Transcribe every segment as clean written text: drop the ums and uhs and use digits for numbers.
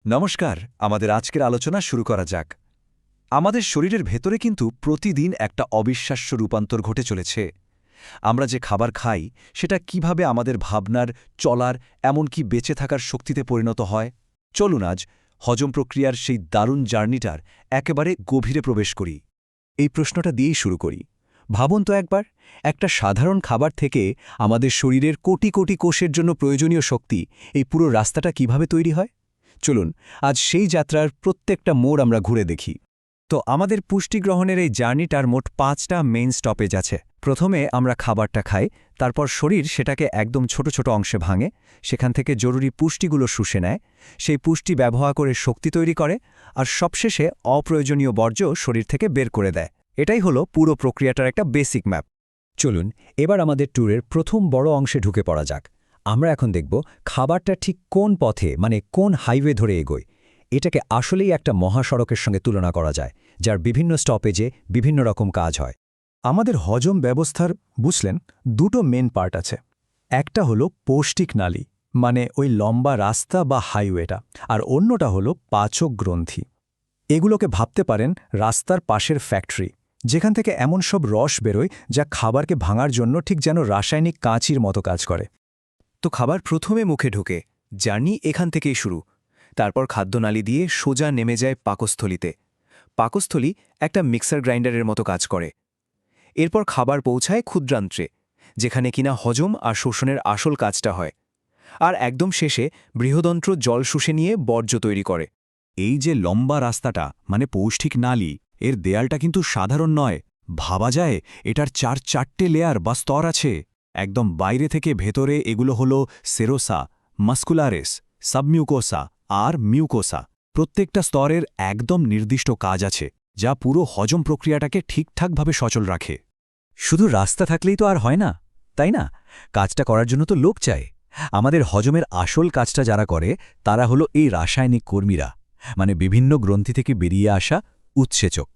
নমস্কার, আমাদের আজকের আলোচনা শুরু করা যাক। আমাদের শরীরের ভেতরে কিন্তু প্রতিদিন একটা অবিশ্বাস্য রূপান্তর ঘটে চলেছে। আমরা যে খাবার খাই সেটা কিভাবে আমাদের ভাবনার, চলার, এমনকি বেঁচে থাকার শক্তিতে পরিণত হয়। চলুন আজ হজম প্রক্রিয়ার সেই দারুণ জার্নিটার একেবারে গভীরে প্রবেশ করি। এই প্রশ্নটা দিয়েই শুরু করি। ভাবুন তো একবার, একটা সাধারণ খাবার থেকে আমাদের শরীরের কোটি কোটি কোষের জন্য প্রয়োজনীয় শক্তি, এই পুরো রাস্তাটা কিভাবে তৈরি হয়। চলুন আজ সেই যাত্রার প্রত্যেকটা মোড় আমরা ঘুরে দেখি। তো আমাদের পুষ্টি গ্রহণের এই জার্নিটার মোট 5টা মেইন স্টপেজ আছে। প্রথমে আমরা খাবারটা খাই, তারপর শরীর সেটাকে একদম ছোট ছোট অংশে ভাঙে, সেখান থেকে জরুরি পুষ্টিগুলো শুষে নেয়, সেই পুষ্টি ব্যবহার করে শক্তি তৈরি করে, আর সবশেষে অপ্রয়োজনীয় বর্জ্য শরীর থেকে বের করে দেয়। এটাই হলো পুরো প্রক্রিয়াটার একটা বেসিক ম্যাপ। চলুন এবার আমাদের ট্যুরের প্রথম বড় অংশে ঢুকে পড়া যাক। আমরা এখন দেখব খাবারটা ঠিক কোন পথে, মানে কোন হাইওয়ে ধরে এগোয়। এটাকে আসলেই একটা মহাসড়কের সঙ্গে তুলনা করা যায়, যার বিভিন্ন স্টপেজে বিভিন্ন রকম কাজ হয়। আমাদের হজম ব্যবস্থার বুঝলেন দুটো মেন পার্ট আছে। একটা হলো পৌষ্টিক নালী, মানে ওই লম্বা রাস্তা বা হাইওয়েটা, আর অন্যটা হলো পাচক গ্রন্থি। এগুলোকে ভাবতে পারেন রাস্তার পাশের ফ্যাক্টরি, যেখান থেকে এমন সব রস বেরোয় যা খাবারকে ভাঙার জন্য ঠিক যেন রাসায়নিক কাঁচির মতো কাজ করে। তো খাবার প্রথমে মুখে ঢোকে, জার্নি এখান থেকেই শুরু। তারপর খাদ্যনালী দিয়ে সোজা নেমে যায় পাকস্থলিতে। পাকস্থলী একটা মিক্সার গ্রাইন্ডারের মতো কাজ করে। এরপর খাবার পৌঁছায় ক্ষুদ্রান্ত্রে, যেখানে কিনা হজম আর শোষণের আসল কাজটা হয়। আর একদম শেষে বৃহদন্ত্র জল শুষে নিয়ে বর্জ্য তৈরি করে। এই যে লম্বা রাস্তাটা, মানে পৌষ্টিক নালী, এর দেয়ালটা কিন্তু সাধারণ নয়। ভাবা যায় এটার 4 লেয়ার বা স্তর আছে। একদম বাইরে থেকে ভেতরে এগুলো হলো সেরোসা, মাস্কুলারেস, সাবমিউকোসা আর মিউকোসা। প্রত্যেকটা স্তরের একদম নির্দিষ্ট কাজ আছে, যা পুরো হজম প্রক্রিয়াটাকে ঠিকঠাকভাবে সচল রাখে। শুধু রাস্তা থাকলেই তো আর হয় না, তাই না? কাজটা করার জন্য তো লোক চাই। আমাদের হজমের আসল কাজটা যারা করে তারা হলো এই রাসায়নিক কর্মীরা, মানে বিভিন্ন গ্রন্থি থেকে বেরিয়ে আসা উৎসেচক।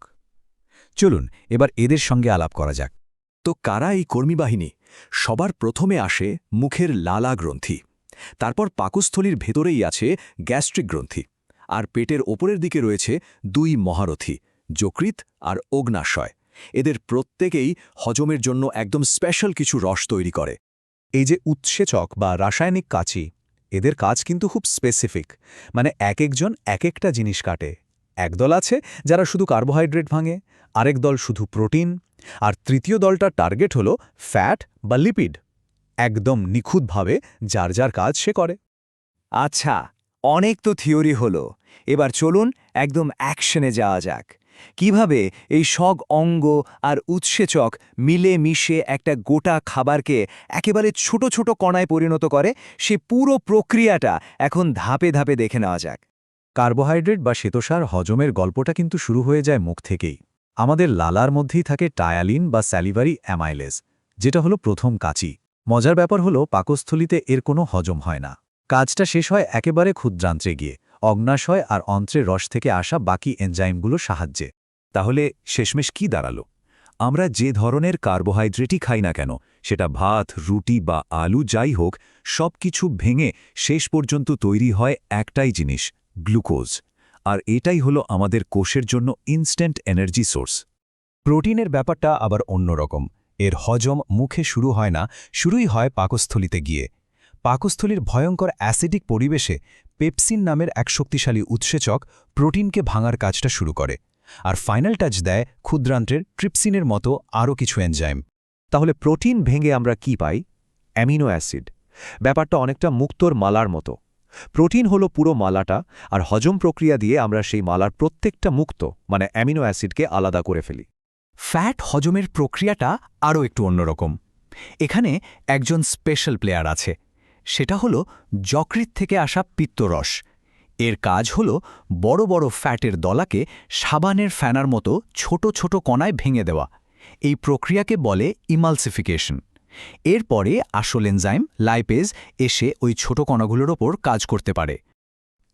চলুন এবার এদের সঙ্গে আলাপ করা যাক। তো কারা এই কর্মী বাহিনী? সবার প্রথমে আসে মুখের লালা গ্রন্থি। তারপর পাকস্থলীর ভেতরেই আছে গ্যাস্ট্রিক গ্রন্থি। আর পেটের ওপরের দিকে রয়েছে 2 মহারথী, যকৃৎ আর অগ্ন্যাশয়। এদের প্রত্যেকেই হজমের জন্য একদম স্পেশাল কিছু রস তৈরি করে। এই যে উৎসেচক বা রাসায়নিক কাঁচি, এদের কাজ কিন্তু খুব স্পেসিফিক, মানে এক একজন এক একটা জিনিস কাটে। একদল আছে যারা শুধু কার্বোহাইড্রেট ভাঙে, আরেক দল শুধু প্রোটিন, আর তৃতীয় দলটার টার্গেট হলো ফ্যাট বা লিপিড। একদম নিখুঁতভাবে যার যার কাজ সে করে। আচ্ছা, অনেক তো থিওরি হলো। এবার চলুন একদম অ্যাকশনে যাওয়া যাক। কিভাবে এই সব অঙ্গ আর উৎসেচক মিলে মিশে একটা গোটা খাবারকে একেবারে ছোট ছোট কণায় পরিণত করে, সে পুরো প্রক্রিয়াটা এখন ধাপে ধাপে দেখে নেওয়া যাক। কার্বোহাইড্রেট বা শ্বেতসার হজমের গল্পটা কিন্তু শুরু হয়ে যায় মুখ থেকেই। আমাদের লালার মধ্যেই থাকে টায়ালিন বা স্যালিভারি অ্যামাইলেজ, যেটা হলো প্রথম কাঁচি। মজার ব্যাপার হলো পাকস্থলিতে এর কোনো হজম হয় না। কাজটা শেষ হয় একেবারে ক্ষুদ্রান্ত্রে গিয়ে, অগ্ন্যাশয় আর অন্ত্রের রস থেকে আসা বাকি এনজাইমগুলোর সাহায্যে। তাহলে শেষমেশ কি দাঁড়ালো? আমরা যে ধরনের কার্বোহাইড্রেটই খাই না কেন, সেটা ভাত, রুটি বা আলু যাই হোক, সব কিছু ভেঙে শেষ পর্যন্ত তৈরি হয় একটাই জিনিস, গ্লুকোজ। আর এটাই হলো আমাদের কোষের জন্য ইনস্ট্যান্ট এনার্জি সোর্স। প্রোটিনের ব্যাপারটা আবার অন্যরকম। এর হজম মুখে শুরু হয় না, শুরুই হয় পাকস্থলিতে গিয়ে। পাকস্থলীর ভয়ঙ্কর অ্যাসিডিক পরিবেশে পেপসিন নামের এক শক্তিশালী উৎসেচক প্রোটিনকে ভাঙার কাজটা শুরু করে, আর ফাইনাল টাচ দেয় ক্ষুদ্রান্ত্রের ট্রিপসিনের মতো আরও কিছু এনজাইম। তাহলে প্রোটিন ভেঙে আমরা কি পাই? Amino acid. ব্যাপারটা অনেকটা মুক্তোর মালার মতো। প্রোটিন হলো পুরো মালাটা, আর হজম প্রক্রিয়া দিয়ে আমরা সেই মালার প্রত্যেকটা মুক্ত, মানে অ্যামিনো অ্যাসিডকে আলাদা করে ফেলি। ফ্যাট হজমের প্রক্রিয়াটা আরও একটু অন্যরকম। এখানে একজন স্পেশাল প্লেয়ার আছে, সেটা হলো যকৃৎ থেকে আসা পিত্তরস। এর কাজ হলো বড় বড় ফ্যাটের দলাকে সাবানের ফ্যানার মতো ছোট ছোট কণায় ভেঙে দেওয়া। এই প্রক্রিয়াকে বলে ইমালসিফিকেশন। এরপরে আসল এনজাইম লাইপেজ এসে ওই ছোট কণাগুলোর ওপর কাজ করতে পারে।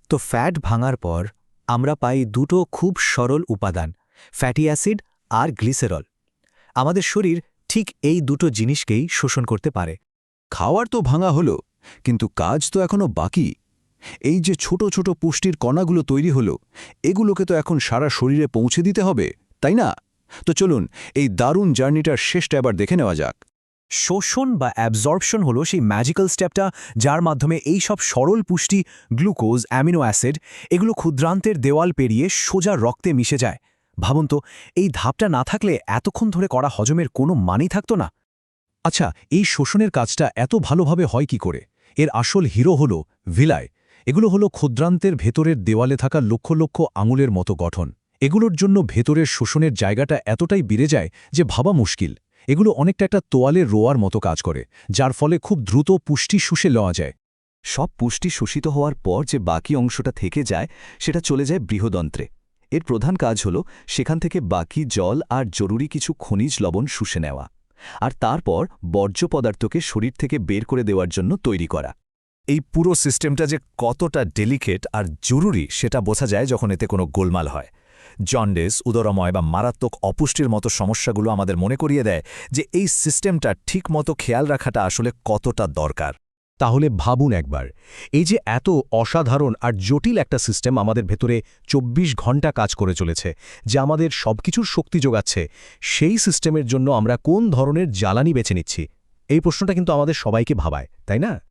তো ফ্যাট ভাঙার পর আমরা পাই দুটো খুব সরল উপাদান, ফ্যাটি অ্যাসিড আর গ্লিসেরল। আমাদের শরীর ঠিক এই দুটো জিনিসকেই শোষণ করতে পারে। খাওয়ার তো ভাঙা হলো, কিন্তু কাজ তো এখনো বাকি। এই যে ছোট ছোট পুষ্টির কণাগুলো তৈরি হলো, এগুলোকে তো এখন সারা শরীরে পৌঁছে দিতে হবে, তাই না? তো চলুন এই দারুণ জার্নিটার শেষটা এবার দেখে নেওয়া যাক। শোষণ বা অ্যাবজর্পশন হলো সেই ম্যাজিক্যাল স্টেপটা যার মাধ্যমে এই সব সরল পুষ্টি, গ্লুকোজ, অ্যামিনো অ্যাসিড এগুলো ক্ষুদ্রান্তের দেওয়াল পেরিয়ে সোজা রক্তে মিশে যায়। ভাবুন তো, এই ধাপটা না থাকলে এতক্ষণ ধরে করা হজমের কোনো মানেই থাকতো না। আচ্ছা, এই শোষণের কাজটা এত ভালোভাবে হয় কি করে? এর আসল হিরো হল ভিলাই। এগুলো হলো ক্ষুদ্রান্তের ভেতরের দেওয়ালে থাকা লক্ষ লক্ষ আঙুলের মতো গঠন। এগুলোর জন্য ভেতরের শোষণের জায়গাটা এতটাই বেড়ে যায় যে ভাবা মুশকিল। এগুলো অনেকটা একটা তোয়ালের রোয়ার মতো কাজ করে, যার ফলে খুব দ্রুত পুষ্টি শুষে লওয়া যায়। সব পুষ্টি শোষিত হওয়ার পর যে বাকি অংশটা থেকে যায় সেটা চলে যায় বৃহদন্ত্রে। এর প্রধান কাজ হল সেখান থেকে বাকি জল আর জরুরি কিছু খনিজ লবণ শুষে নেওয়া, আর তারপর বর্জ্য পদার্থকে শরীর থেকে বের করে দেওয়ার জন্য তৈরি করা। এই পুরো সিস্টেমটা যে কতটা ডেলিকেট আর জরুরি সেটা বোঝা যায় যখন এতে কোনো গোলমাল হয়। জন্ডিস, উদরময় বা মারাত্মক অপুষ্টির মতো সমস্যাগুলো আমাদের মনে করিয়ে দেয় যে এই সিস্টেমটা ঠিকমতো খেয়াল রাখাটা আসলে কতটা দরকার। তাহলে ভাবুন একবার, এই যে এত অসাধারণ আর জটিল একটা সিস্টেম আমাদের ভেতরে ২৪ ঘন্টা কাজ করে চলেছে, যে আমাদের সবকিছুর শক্তি যোগাচ্ছে, সেই সিস্টেমের জন্য আমরা কোন ধরনের জ্বালানি বেছে নিচ্ছি? এই প্রশ্নটা কিন্তু আমাদের সবাইকে ভাবায়, তাই না?